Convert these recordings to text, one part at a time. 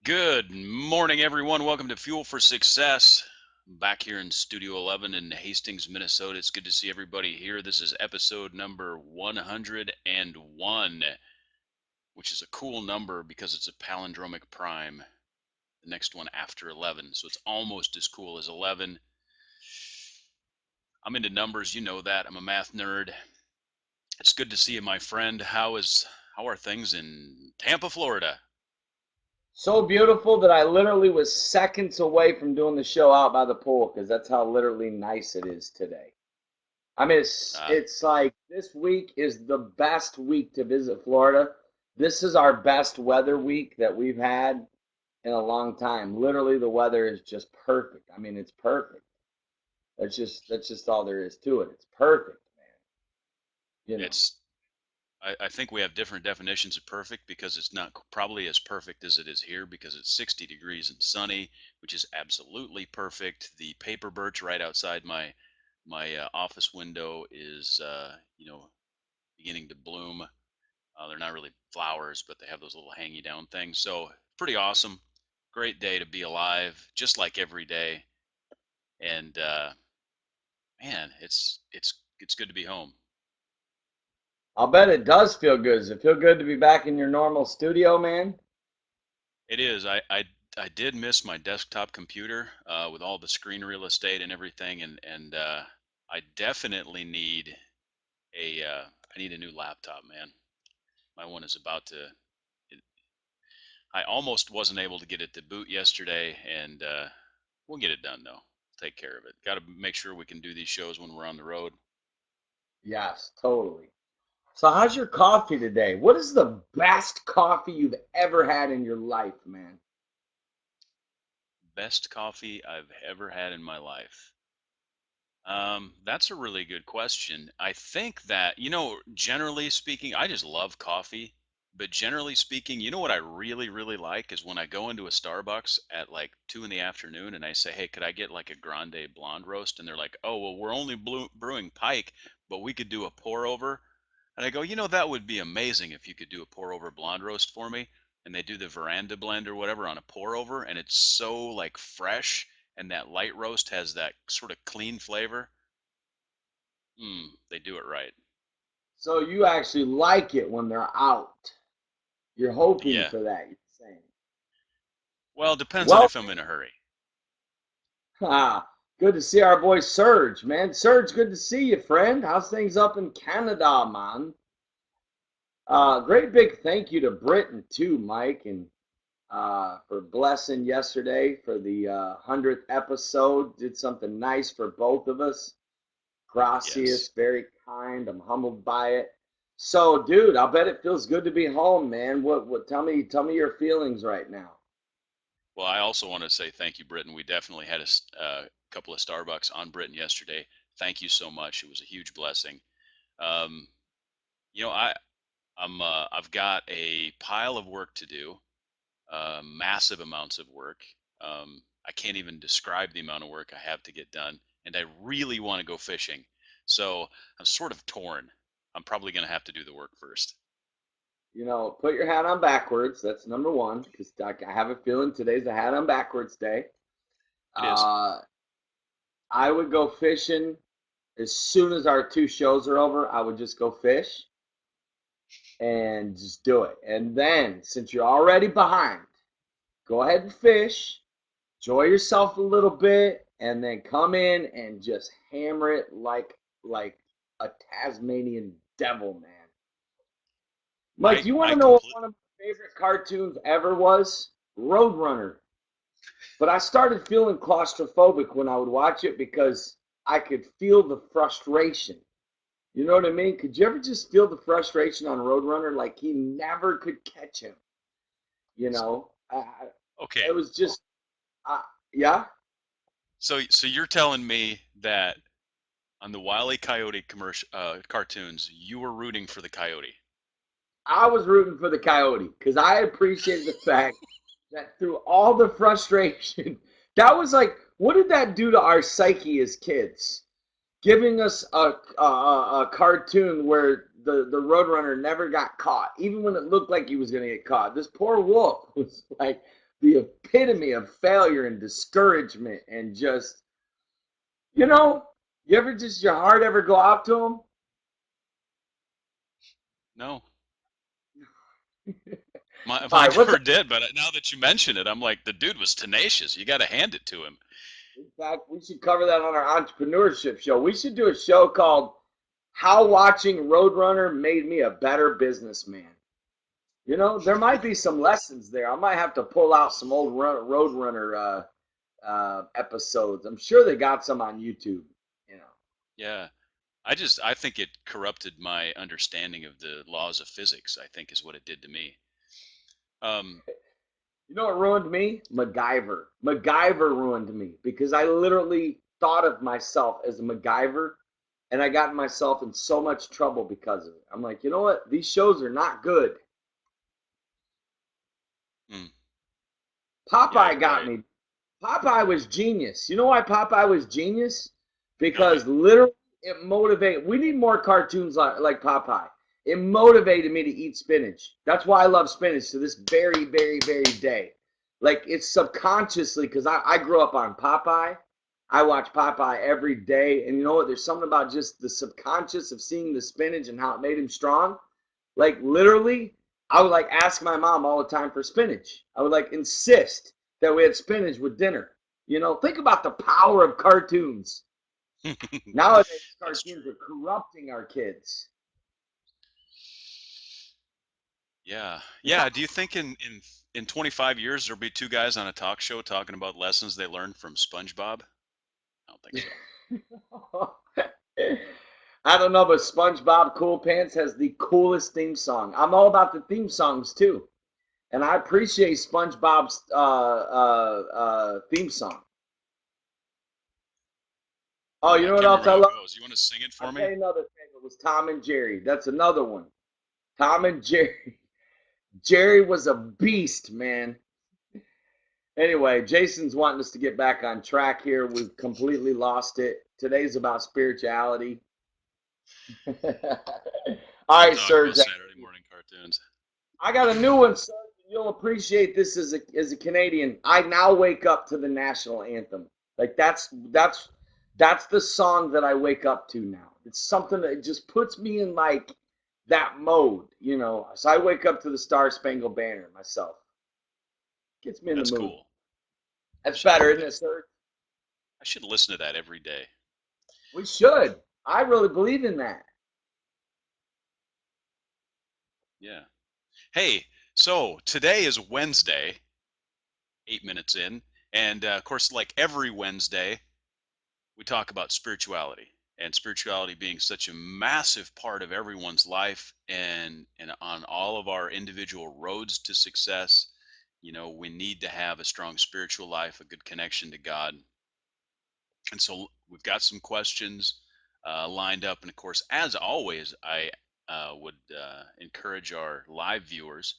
Good morning, everyone. Welcome to Fuel for Success. Back here in Studio 11 in Hastings, Minnesota. It's good to see everybody here. This is episode number 101, which is a cool number because it's a palindromic prime. The next one after 11. So it's almost as cool as 11. I'm into numbers. You know that. I'm a math nerd. It's good to see you, my friend. How are things in Tampa, Florida? So beautiful that I literally was seconds away from doing the show out by the pool because that's how literally nice it is today. I mean, it's Uh, it's like this week is the best week to visit Florida. This is our best weather week that we've had in a long time. Literally, the weather is just perfect. I mean, it's perfect. That's just all there is to it. It's perfect, man. You know. it's I think we have different definitions of perfect because it's not probably as perfect as it is here because it's 60 degrees and sunny, which is absolutely perfect. The paper birch right outside my office window is beginning to bloom. They're not really flowers, but they have those little hangy down things. So pretty awesome. Great day to be alive, just like every day. And man, it's good to be home. I'll bet it does feel good. Does it feel good to be back in your normal studio, man? It is. I did miss my desktop computer with all the screen real estate and everything, and I definitely need I need a new laptop, man. My one is about to. It, I almost wasn't able to get it to boot yesterday, and we'll get it done though. Take care of it. Got to make sure we can do these shows when we're on the road. Yes, totally. So how's your coffee today? What is the best coffee you've ever had in your life, man? Best coffee I've ever had in my life. That's a really good question. I think that, generally speaking, I just love coffee. But generally speaking, you know what I really, really like is when I go into a Starbucks at like 2 in the afternoon and I say, "Hey, could I get like a grande blonde roast?" And they're like, "Oh, well, we're only brewing Pike, but we could do a pour over." And I go, that would be amazing if you could do a pour over blonde roast for me. And they do the veranda blend or whatever on a pour over, and it's so like fresh, and that light roast has that sort of clean flavor. They do it right. So you actually like it when they're out. You're hoping Yeah. for that, you're saying. Well, it depends on Well, if I'm in a hurry. good to see our boy Serge, man. Serge, good to see you, friend. How's things up in Canada, man? Great big thank you to Britain too, Mike, and for blessing yesterday for the 100th episode. Did something nice for both of us. Yes. Gracias, very kind. I'm humbled by it. So, dude, I'll bet it feels good to be home, man. What? Tell me your feelings right now. Well, I also want to say thank you, Britain. We definitely had a couple of Starbucks on Britain yesterday. Thank you so much. It was a huge blessing. Um, I've got a pile of work to do, massive amounts of work. I can't even describe the amount of work I have to get done, and I really want to go fishing. So I'm sort of torn. I'm probably going to have to do the work first. Put your hat on backwards. That's number one, because I have a feeling today's a hat on backwards day. It is. Uh, I would go fishing as soon as our two shows are over. I would just go fish and just do it. And then, since you're already behind, go ahead and fish, enjoy yourself a little bit, and then come in and just hammer it like a Tasmanian devil, man. Mike, I you want I to know what complete. one of my favorite cartoons ever was? Roadrunner. But I started feeling claustrophobic when I would watch it because I could feel the frustration. You know what I mean? Could you ever just feel the frustration on Roadrunner? Like he never could catch him. You know, Okay. it was just, uh, yeah. So you're telling me that on the Wile E. Coyote commercial cartoons, you were rooting for the coyote. I was rooting for the Coyote because I appreciated the fact that through all the frustration, that was like, what did that do to our psyche as kids? Giving us a cartoon where the Roadrunner never got caught, even when it looked like he was going to get caught. This poor wolf was like the epitome of failure and discouragement and just, you know, you ever just your heart ever go out to No, him? mine All right, what's never did. But now that you mention it, I'm like, the dude was tenacious. You got to hand it to him. in fact, we should cover that on our entrepreneurship show. We should do a show called How Watching Roadrunner Made Me a Better Businessman. You know, there might be some lessons there. I might have to pull out some old Roadrunner episodes. I'm sure they got some on YouTube. You know, Yeah. I think it corrupted my understanding of the laws of physics, I think is what it did to me. Um, you know what ruined me? MacGyver. MacGyver ruined me because I literally thought of myself as a MacGyver, and I got myself in so much trouble because of it. I'm like, you know what? These shows are not good. mm, yeah, Popeye you're got right. me. Popeye was genius. You know why Popeye was genius? Tell me. Because literally it motivated. We need more cartoons like Popeye. It motivated me to eat spinach. That's why I love spinach to this very, very, very day. Like it's subconsciously because I grew up on Popeye. I watch Popeye every day, and you know what? There's something about just the subconscious of seeing the spinach and how it made him strong. Like literally, I would like ask my mom all the time for spinach. I would like insist that we had spinach with dinner. You know, think about the power of cartoons. Nowadays, That's cartoons true. are corrupting our kids. Yeah. Yeah. Do you think in 25 years there'll be two guys on a talk show talking about lessons they learned from SpongeBob? I don't think so. I don't know, but SpongeBob Cool Pants has the coolest theme song. I'm all about the theme songs too, and I appreciate SpongeBob's theme song. Oh, you I know what can't else remember I how it love? goes. You want to sing it I'll for tell me? you another thing. It was Tom and Jerry. That's another one. Tom and Jerry. Jerry was a beast, man. Anyway, Jason's wanting us to get back on track here. We've completely lost it. Today's about spirituality. All We'll right, talk about Serge. Saturday morning cartoons. I got a new one, Serge. You'll appreciate this as a Canadian. I now wake up to the national anthem. Like that's the song that I wake up to now. It's something that just puts me in like that mode, you know. So I wake up to the Star Spangled Banner myself. Gets me in the That's mood. cool. That's better, isn't it, Serge? I should listen to that every day. We should. I really believe in that. Yeah. Hey, so today is Wednesday, 8 minutes in, and of course, like every Wednesday, we talk about spirituality and spirituality being such a massive part of everyone's life and on all of our individual roads to success. You know, we need to have a strong spiritual life, a good connection to God. And so we've got some questions lined up. And of course, as always, I would encourage our live viewers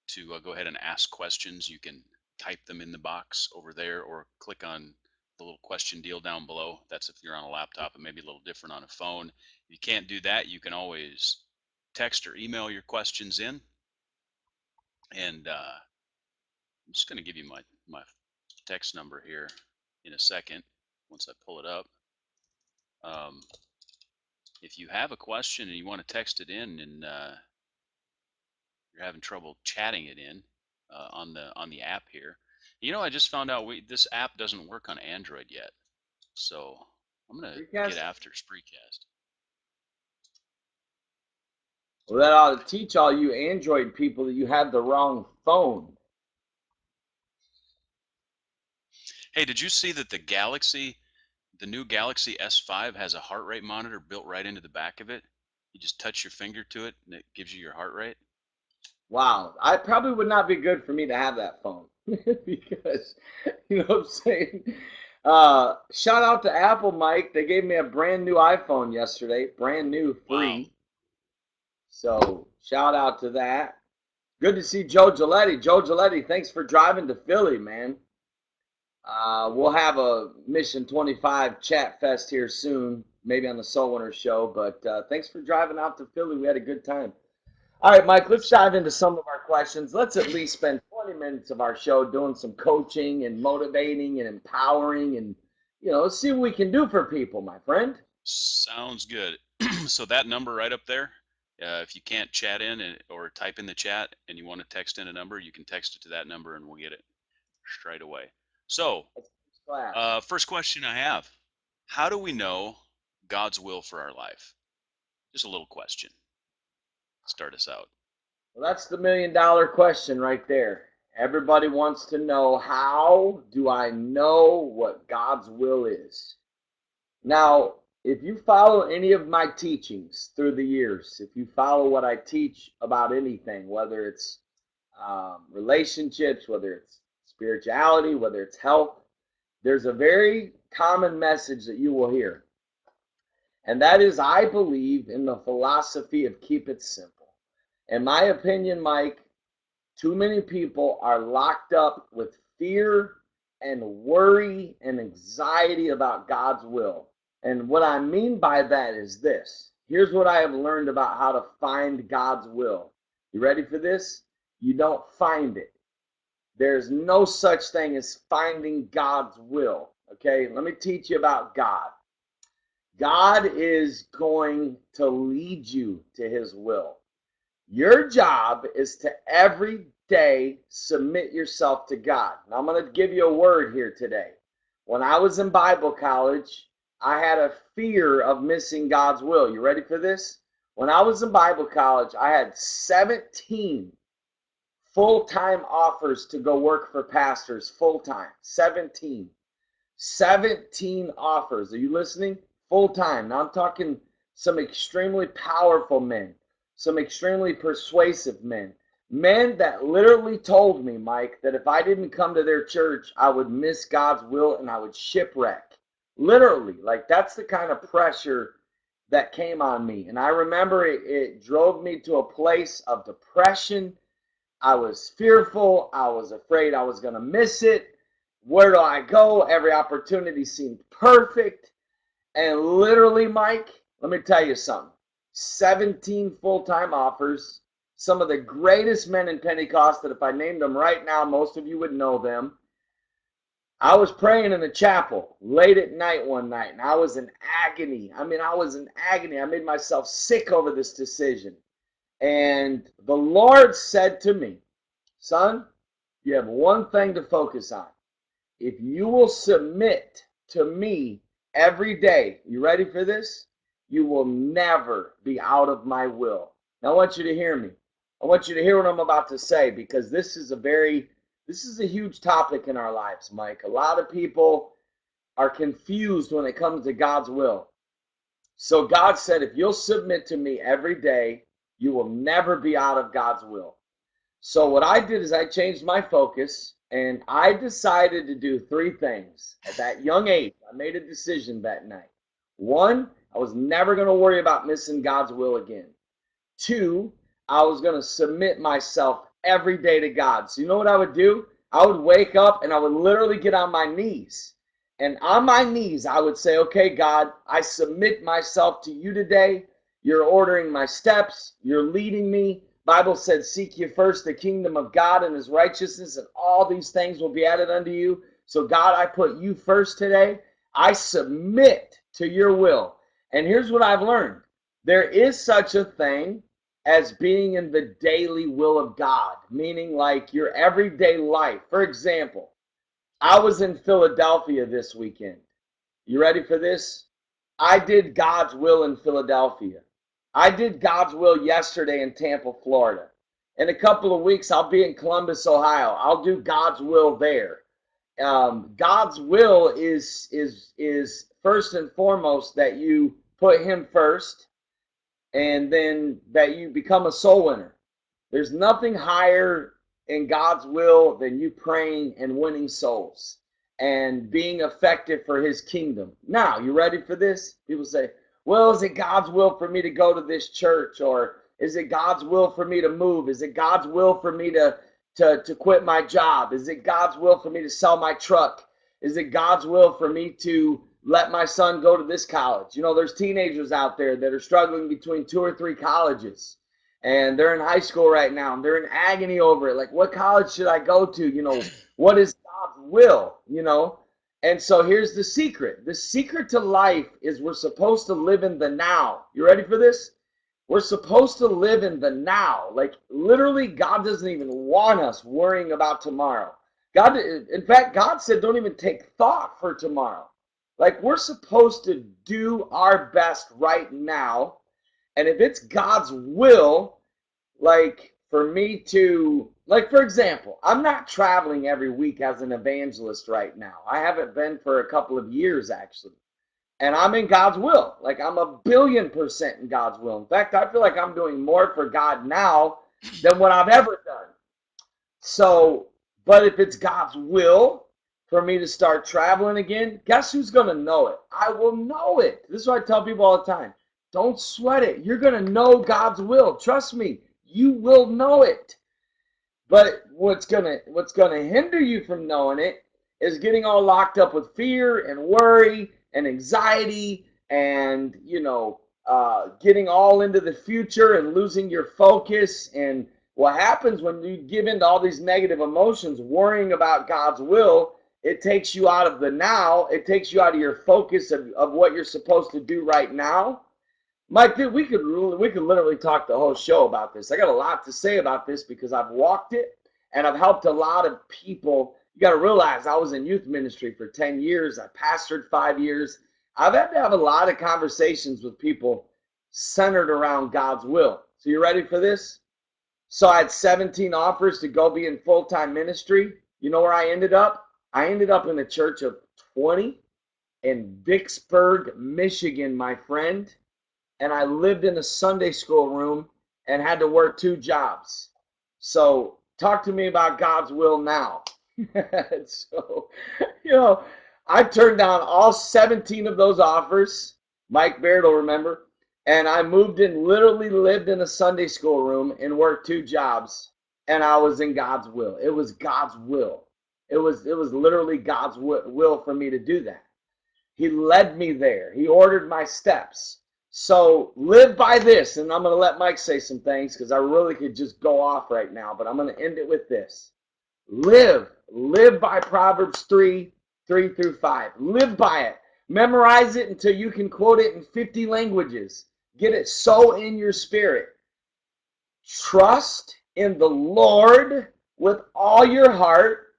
to go ahead and ask questions. You can type them in the box over there or click on the little question deal down below. That's if you're on a laptop. It may be a little different on a phone. If you can't do that, you can always text or email your questions in. And I'm just going to give you my text number here in a second once I pull it up. Um, if you have a question and you want to text it in and you're having trouble chatting it in on the app here, you know, I just found out this app doesn't work on Android yet, so I'm gonna get Recast. after Spreecast. Well, that ought to teach all you Android people that you have the wrong phone. Hey, did you see that the new Galaxy S5 has a heart rate monitor built right into the back of it? You just touch your finger to it and it gives you your heart rate. Wow, I probably would not be good for me to have that phone because you know what I'm saying. Shout out to Apple, Mike. They gave me a brand new iPhone yesterday, brand new, Wow. free. So shout out to that. Good to see Joe Giletti. Joe Giletti, thanks for driving to Philly, man. We'll have a Mission 25 chat fest here soon, maybe on the Soul Winner show. But thanks for driving out to Philly. We had a good time. All right, Mike, let's dive Absolutely. into some of our questions. Let's at least spend 20 minutes of our show doing some coaching and motivating and empowering and, let's see what we can do for people, my friend. Sounds good. So that number right up there, if you can't chat in or type in the chat and you want to text in a number, you can text it to that number and we'll get it straight away. So, That's class. first question I have: how do we know God's will for our life? Just a little question. Start us out. Well, that's the $1 million question right there. Everybody wants to know, how do I know what God's will is? Now, if you follow any of my teachings through the years, if you follow what I teach about anything, whether it's relationships, whether it's spirituality, whether it's health, there's a very common message that you will hear. And that is, I believe in the philosophy of keep it simple. In my opinion, Mike, too many people are locked up with fear and worry and anxiety about God's will. And what I mean by that is this. Here's what I have learned about how to find God's will. You ready for this? You don't find it. There's no such thing as finding God's will. Okay, let me teach you about God. God is going to lead you to his will. Your job is to every day submit yourself to God. Now, I'm going to give you a word here today. When I was in Bible college, I had a fear of missing God's will. You ready for this? When I was in Bible college, I had 17 full-time offers to go work for pastors full-time. 17. 17 offers. Are you listening? Full-time. Now I'm talking some extremely powerful men, some extremely persuasive men, men that literally told me, Mike, that if I didn't come to their church, I would miss God's will and I would shipwreck. Literally, like that's the kind of pressure that came on me. And I remember it drove me to a place of depression. I was fearful. I was afraid I was going to miss it. Where do I go? Every opportunity seemed perfect. And literally, Mike, let me tell you something. 17 full-time offers. Some of the greatest men in Pentecost that if I named them right now, most of you would know them. I was praying in the chapel late at night one night, and I was in agony. I was in agony. I made myself sick over this decision. And the Lord said to me, son, you have one thing to focus on. If you will submit to me every day, you ready for this? You will never be out of my will. Now I want you to hear me. I want you to hear what I'm about to say, because this is a huge topic in our lives, Mike. A lot of people are confused when it comes to God's will. So God said, if you'll submit to me every day, you will never be out of God's will. So what I did is I changed my focus and I decided to do three things. At that young age, I made a decision that night. One, I was never going to worry about missing God's will again. Two, I was going to submit myself every day to God. So you know what I would do? I would wake up and I would literally get on my knees. And on my knees, I would say, okay, God, I submit myself to you today. You're ordering my steps. You're leading me. Bible said, seek ye first the kingdom of God and his righteousness, and all these things will be added unto you. So God, I put you first today. I submit to your will. And here's what I've learned. There is such a thing as being in the daily will of God, meaning like your everyday life. For example, I was in Philadelphia this weekend. You ready for this? I did God's will in Philadelphia. I did God's will yesterday in Tampa, Florida. In a couple of weeks, I'll be in Columbus, Ohio. I'll do God's will there. God's will is first and foremost that you put him first, and then that you become a soul winner. There's nothing higher in God's will than you praying and winning souls and being effective for his kingdom. Now, you ready for this? People say, well, is it God's will for me to go to this church? Or is it God's will for me to move? Is it God's will for me to quit my job? Is it God's will for me to sell my truck? Is it God's will for me to let my son go to this college? You know, there's teenagers out there that are struggling between 2 or 3 colleges. and they're in high school right now and they're in agony over it. Like, what college should I go to? What is God's will? And so here's the secret. The secret to life is we're supposed to live in the now. You ready for this? We're supposed to live in the now. Like, literally, God doesn't even want us worrying about tomorrow. In fact, God said, don't even take thought for tomorrow. Like, we're supposed to do our best right now. And if it's God's will, like for me to, like, for example, I'm not traveling every week as an evangelist right now. I haven't been for a couple of years, actually. And I'm in God's will. Like, I'm 1,000,000,000% in God's will. In fact, I feel like I'm doing more for God now than what I've ever done. So, but if it's God's will for me to start traveling again, guess who's going to know it? I will know it. This is what I tell people all the time. Don't sweat it. You're going to know God's will. Trust me, you will know it. But what's gonna hinder you from knowing it is getting all locked up with fear and worry and anxiety, and getting all into the future and losing your focus. And what happens when you give into all these negative emotions, worrying about God's will, it takes you out of the now. It takes you out of your focus of what you're supposed to do right now. Mike, dude, we could literally talk the whole show about this. I got a lot to say about this because I've walked it and I've helped a lot of people. You got to realize I was in youth ministry for 10 years. I pastored 5 years. I've had to have a lot of conversations with people centered around God's will. So you ready for this? So I had 17 offers to go be in full-time ministry. You know where I ended up? I ended up in a church of 20 in Vicksburg, Michigan, my friend. And I lived in a Sunday school room and had to work 2 jobs. So talk to me about God's will now. So, I turned down all 17 of those offers. Mike Baird will remember. And I moved in, literally lived in a Sunday school room and worked 2 jobs. And I was in God's will. It was God's will. It was literally God's will for me to do that. He led me there. He ordered my steps. So live by this, and I'm going to let Mike say some things because I really could just go off right now, but I'm going to end it with this. Live by Proverbs 3:3-5. Live by it. Memorize it until you can quote it in 50 languages. Get it so in your spirit. Trust in the Lord with all your heart.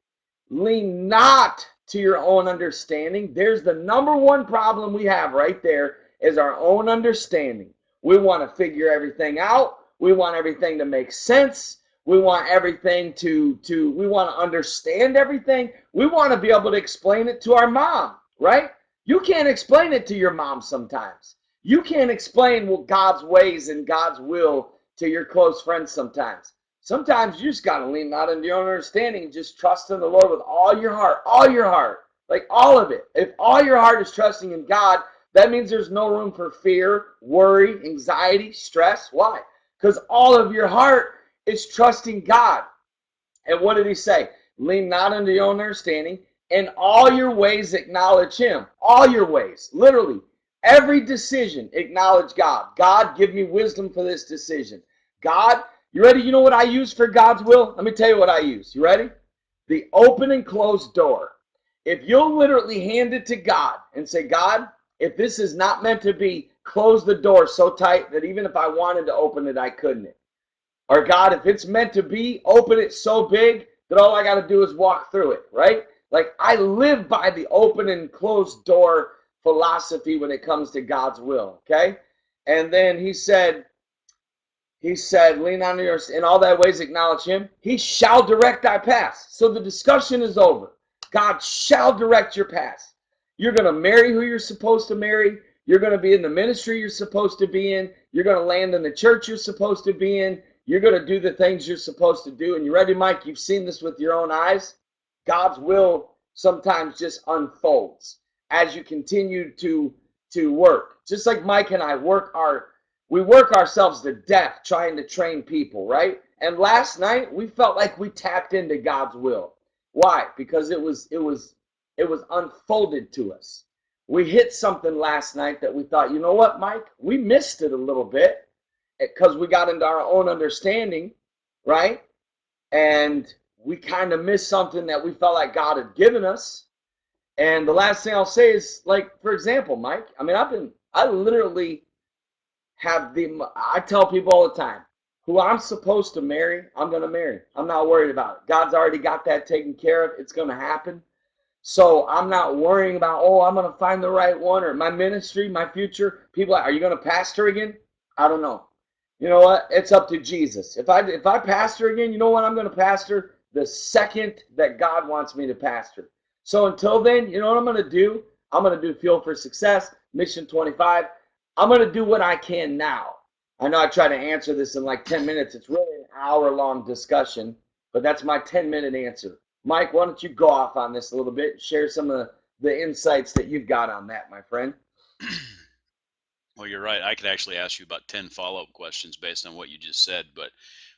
Lean not to your own understanding. There's the number one problem we have right there, is our own understanding. We want to figure everything out. We want everything to make sense. We want everything we want to understand everything. We want to be able to explain it to our mom, right? You can't explain it to your mom sometimes. You can't explain God's ways and God's will to your close friends sometimes. Sometimes you just got to lean out into your own understanding and just trust in the Lord with all your heart, like all of it. If all your heart is trusting in God, that means there's no room for fear, worry, anxiety, stress. Why? Because all of your heart is trusting God. And what did he say? Lean not into your own understanding. In all your ways acknowledge him. All your ways. Literally. Every decision, acknowledge God. God, give me wisdom for this decision. God, you ready? You know what I use for God's will? Let me tell you what I use. You ready? The open and closed door. If you'll literally hand it to God and say, God, if this is not meant to be, close the door so tight that even if I wanted to open it, I couldn't. Or God, if it's meant to be, open it so big that all I got to do is walk through it, right? Like, I live by the open and closed door philosophy when it comes to God's will, okay? And then he said, lean on your, in all thy ways acknowledge him. He shall direct thy path. So the discussion is over. God shall direct your path. You're going to marry who you're supposed to marry. You're going to be in the ministry you're supposed to be in. You're going to land in the church you're supposed to be in. You're going to do the things you're supposed to do. And you ready, Mike? You've seen this with your own eyes. God's will sometimes just unfolds as you continue to work. Just like Mike and I work ourselves to death trying to train people, right? And last night we felt like we tapped into God's will. Why? Because it was unfolded to us. We hit something last night that we thought, you know what, Mike? We missed it a little bit. because we got into our own understanding, right? And we kind of missed something that we felt like God had given us. And the last thing I'll say is, like, for example, Mike, I mean, I literally I tell people all the time, who I'm supposed to marry, I'm going to marry. I'm not worried about it. God's already got that taken care of. It's going to happen. So I'm not worrying about, oh, I'm going to find the right one or my ministry, my future. People, are you going to pastor again? I don't know. You know what? It's up to Jesus. If I pastor again, you know what? I'm going to pastor the second that God wants me to pastor. So until then, you know what I'm going to do? I'm going to do Fuel for Success, Mission 25. I'm going to do what I can now. I know I try to answer this in like 10 minutes. It's really an hour long discussion, but that's my 10-minute answer. Mike, why don't you go off on this a little bit, share some of the insights that you've got on that, my friend? Well, you're right. I could actually ask you about 10 follow-up questions based on what you just said. But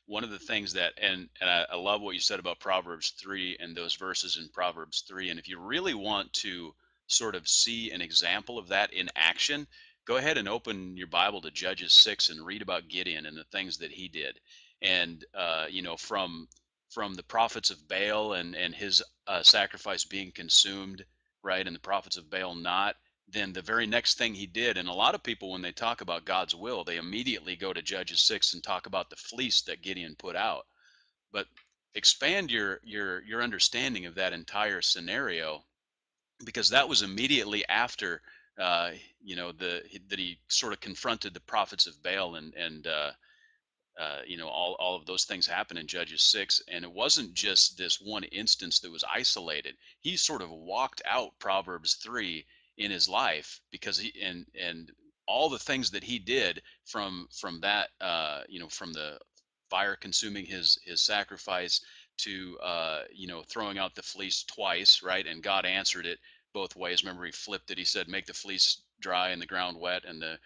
one of the things that, and I love what you said about Proverbs 3 and those verses in Proverbs 3. And if you really want to sort of see an example of that in action, go ahead and open your Bible to Judges 6 and read about Gideon and the things that he did. And, from the prophets of Baal and his sacrifice being consumed, right, and the prophets of Baal not, then the very next thing he did, and a lot of people when they talk about God's will, they immediately go to Judges 6 and talk about the fleece that Gideon put out. But expand your understanding of that entire scenario, because that was immediately after the that he sort of confronted the prophets of Baal, and all of those things happen in Judges 6. And it wasn't just this one instance that was isolated. He sort of walked out Proverbs 3 in his life, because and all the things that he did from that, from the fire consuming his sacrifice to throwing out the fleece twice, right? And God answered it both ways. Remember, he flipped it. He said, make the fleece dry and the ground wet, and the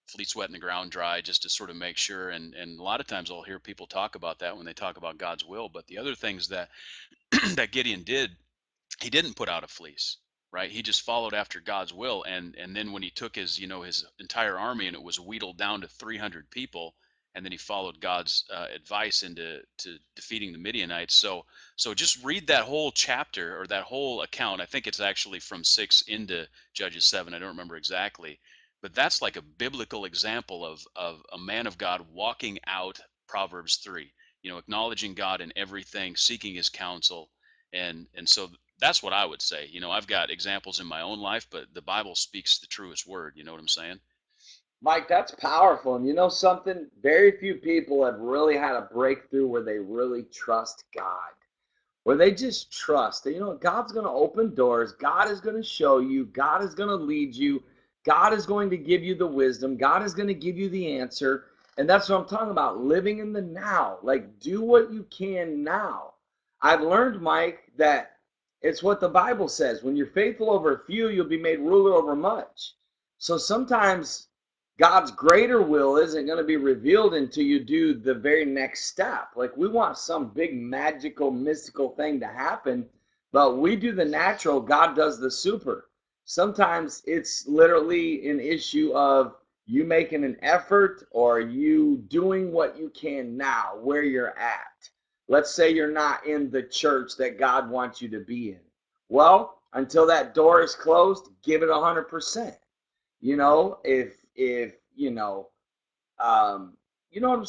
fleece wet and the ground dry, just to sort of make sure. And a lot of times I'll hear people talk about that when they talk about God's will. But the other things that that Gideon did, he didn't put out a fleece, right? He just followed after God's will. And then when he took his entire army, and it was wheedled down to 300 people, and then he followed God's advice into to defeating the Midianites. So just read that whole chapter, or that whole account. I think it's actually from 6 into Judges 7. I don't remember exactly, but that's like a biblical example of a man of God walking out Proverbs 3, acknowledging God in everything, seeking his counsel. And so that's what I would say. I've got examples in my own life, but the Bible speaks the truest word. You know what I'm saying? Mike, that's powerful. And you know something? Very few people have really had a breakthrough where they really trust God, where they just trust that, God's going to open doors. God is going to show you. God is going to lead you. God is going to give you the wisdom. God is going to give you the answer. And that's what I'm talking about, living in the now. Like, do what you can now. I've learned, Mike, that it's what the Bible says. When you're faithful over a few, you'll be made ruler over much. So sometimes God's greater will isn't going to be revealed until you do the very next step. Like, we want some big magical mystical thing to happen, but we do the natural, God does the super. Sometimes it's literally an issue of you making an effort or you doing what you can now where you're at. Let's say you're not in the church that God wants you to be in. Well, until that door is closed, give it 100%. If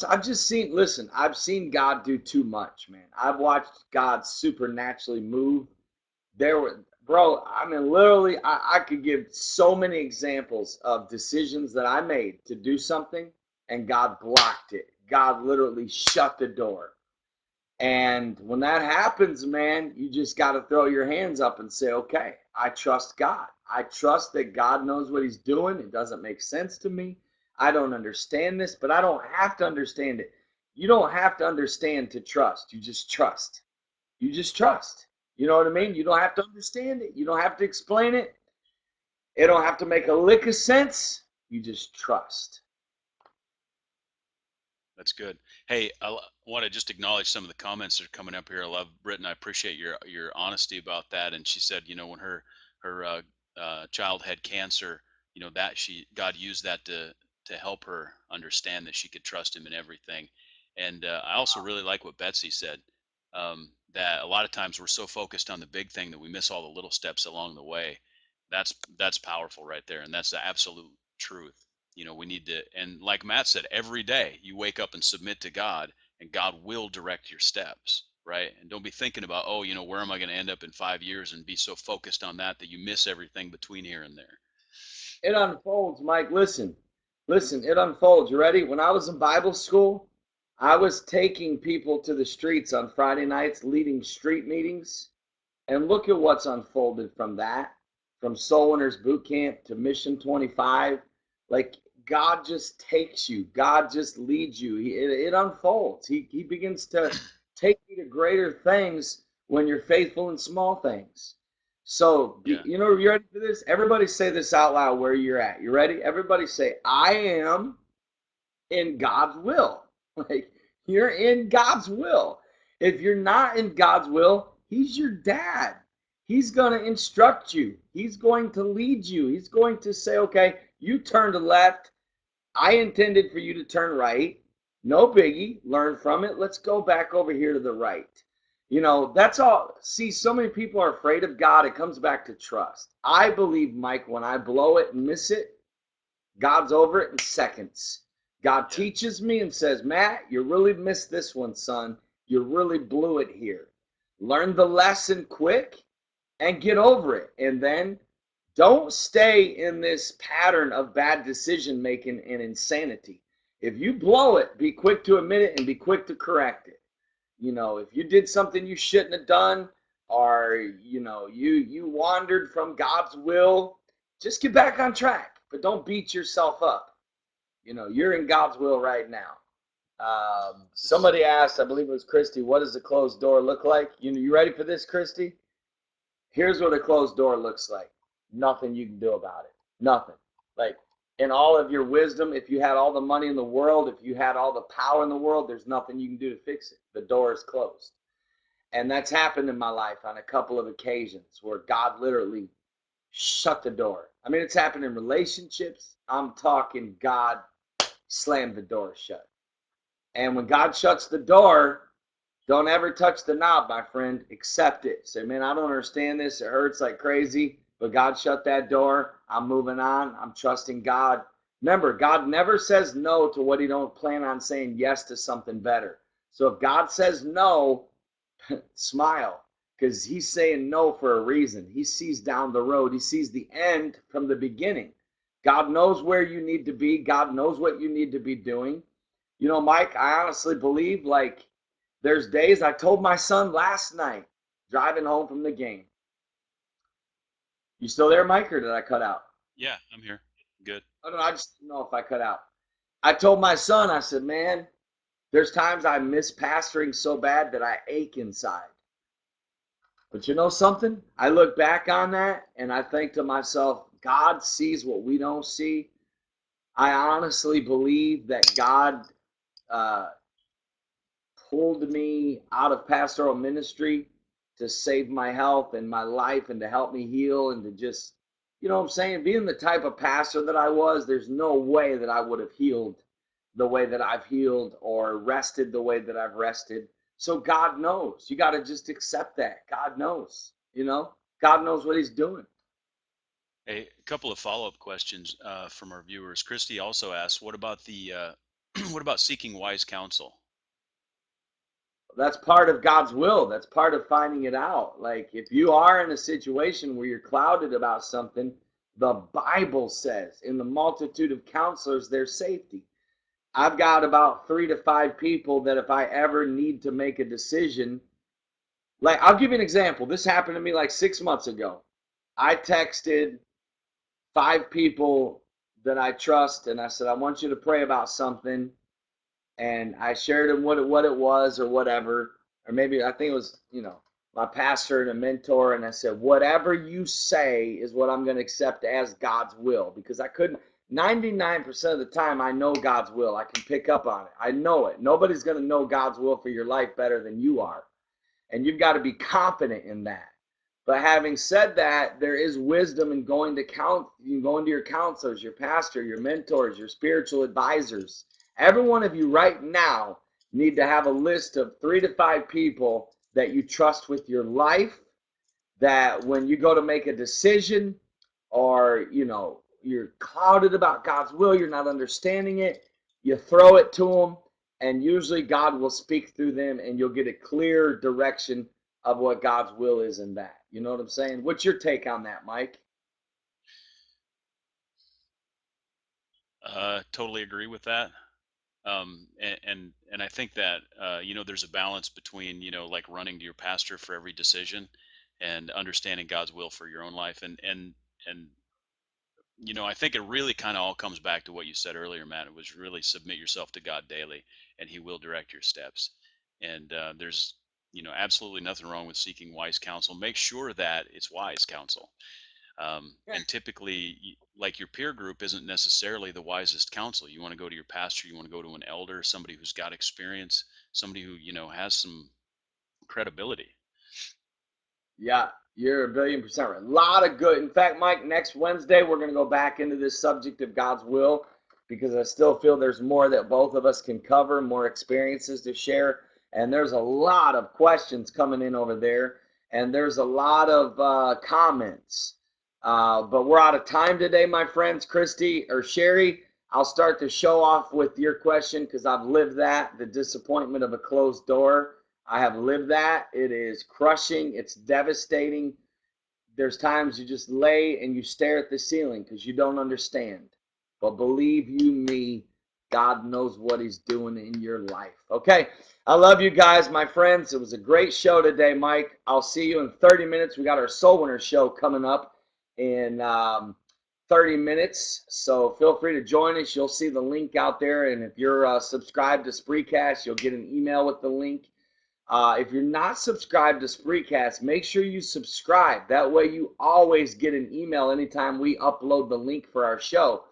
I've just seen, listen, I've seen God do too much, man. I've watched God supernaturally move. Bro, I mean, literally, I could give so many examples of decisions that I made to do something and God blocked it. God literally shut the door. And when that happens, man, you just got to throw your hands up and say, okay, I trust God. I trust that God knows what he's doing. It doesn't make sense to me. I don't understand this, but I don't have to understand it. You don't have to understand to trust. You just trust. You just trust. You know what I Right. mean? You don't have to understand it. You don't have to explain it. It don't have to make a lick of sense. You just trust. That's good. Hey, want to just acknowledge some of the comments that are coming up here. I love Britain. I appreciate your honesty about that. And she said, when her child had cancer, that God used that to help her understand that she could trust him in everything. And I also really like what Betsy said, that a lot of times we're so focused on the big thing that we miss all the little steps along the way. That's powerful right there, and that's the absolute truth. We need to, and like Matt said, every day you wake up and submit to God, and God will direct your steps, right? And don't be thinking about, oh, where am I going to end up in 5 years, and be so focused on that that you miss everything between here and there. It unfolds, Mike. Listen, it unfolds. You ready? When I was in Bible school, I was taking people to the streets on Friday nights, leading street meetings. And look at what's unfolded from that, from Soul Winners Boot Camp to Mission 25. Like, God just takes you, God just leads you. It unfolds. He begins to take you to greater things when you're faithful in small things. So, Yeah. you ready for this? Everybody say this out loud where you're at. You ready? Everybody say, I am in God's will. Like, you're in God's will. If you're not in God's will, He's your dad. He's going to instruct you. He's going to lead you. He's going to say, okay, you turn to left. I intended for you to turn right. No biggie. Learn from it. Let's go back over here to the right. That's all. See, so many people are afraid of God. It comes back to trust. I believe, Mike, when I blow it and miss it, God's over it in seconds. God Yeah. teaches me and says, Matt, you really missed this one, son. You really blew it here. Learn the lesson quick and get over it. And then don't stay in this pattern of bad decision making and insanity. If you blow it, be quick to admit it and be quick to correct it. If you did something you shouldn't have done, or you wandered from God's will, just get back on track, but don't beat yourself up. You're in God's will right now. It's, Somebody asked, I believe it was Christy, what does a closed door look like? You ready for this, Christy? Here's what a closed door looks like. Nothing you can do about it. Nothing. Like, in all of your wisdom, if you had all the money in the world, if you had all the power in the world, there's nothing you can do to fix it. The door is closed. And that's happened in my life on a couple of occasions where God literally shut the door. I mean, it's happened in relationships. I'm talking God slammed the door shut. And when God shuts the door, don't ever touch the knob, my friend. Accept it. Say, man, I don't understand this. It hurts like crazy, but God shut that door. I'm moving on. I'm trusting God. Remember, God never says no to what He don't plan on saying yes to something better. So if God says no, smile, because He's saying no for a reason. He sees down the road. He sees the end from the beginning. God knows where you need to be. God knows what you need to be doing. Mike, I honestly believe, like, there's days, I told my son last night, driving home from the game. You still there, Mike, or did I cut out? yeah, I'm here. Good. Oh, no, I just didn't know if I cut out. I told my son, I said, man, there's times I miss pastoring so bad that I ache inside. But you know something? I look back on that and I think to myself, God sees what we don't see. I honestly believe that God uh, pulled me out of pastoral ministry to save my health and my life and to help me heal and to just, what I'm saying? Being the type of pastor that I was, there's no way that I would have healed the way that I've healed or rested the way that I've rested. So God knows. You got to just accept that. God knows. God knows what He's doing. A couple of follow-up questions from our viewers. Christy also asked, "What about the what about seeking wise counsel?" That's part of God's will. That's part of finding it out. Like, if you are in a situation where you're clouded about something, the Bible says, in the multitude of counselors, there's safety. I've got about 3 to 5 people that if I ever need to make a decision, like, I'll give you an example. This happened to me like 6 months ago. I texted 5 people that I trust, and I said, I want you to pray about something. And I shared them what it was or whatever, or maybe I think it was, my pastor and a mentor, and I said, whatever you say is what I'm going to accept as God's will, because I couldn't. 99% of the time, I know God's will. I can pick up on it. I know it. Nobody's going to know God's will for your life better than you are, and you've got to be confident in that. But having said that, there is wisdom in going to your counselors, your pastor, your mentors, your spiritual advisors. Every one of you right now need to have a list of 3 to 5 people that you trust with your life, that when you go to make a decision, or you're clouded about God's will, you're not understanding it, you throw it to them, and usually God will speak through them, and you'll get a clear direction of what God's will is in that. You know what I'm saying? What's your take on that, Mike? Totally agree with that. And I think that there's a balance between like running to your pastor for every decision and understanding God's will for your own life. And I think it really kind of all comes back to what you said earlier, Matt. It was really submit yourself to God daily, and He will direct your steps. And there's absolutely nothing wrong with seeking wise counsel. Make sure that it's wise counsel. And typically, like your peer group isn't necessarily the wisest counsel. You want to go to your pastor, you want to go to an elder, somebody who's got experience, somebody who has some credibility. Yeah, you're a 1,000,000,000% right. A lot of good. In fact, Mike, next Wednesday, we're going to go back into this subject of God's will, because I still feel there's more that both of us can cover, more experiences to share. And there's a lot of questions coming in over there, and there's a lot of comments. But we're out of time today, my friends. Christy or Sherry, I'll start the show off with your question, because I've lived that, the disappointment of a closed door. I have lived that. It is crushing. It's devastating. There's times you just lay and you stare at the ceiling because you don't understand. But believe you me, God knows what He's doing in your life. Okay. I love you guys, my friends. It was a great show today, Mike. I'll see you in 30 minutes. We got our Soul Winner show coming up in 30 minutes. So feel free to join us. You'll see the link out there. And if you're subscribed to Spreecast, you'll get an email with the link. If you're not subscribed to Spreecast, make sure you subscribe. That way you always get an email anytime we upload the link for our show.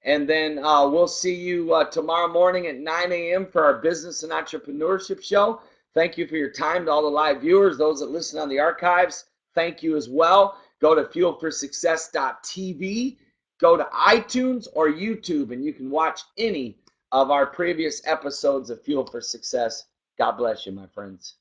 And then we'll see you tomorrow morning at 9 a.m. for our business and entrepreneurship show. Thank you for your time. To all the live viewers, those that listen on the archives, thank you as well. Go to fuelforsuccess.tv, go to iTunes or YouTube, and you can watch any of our previous episodes of Fuel for Success. God bless you, my friends.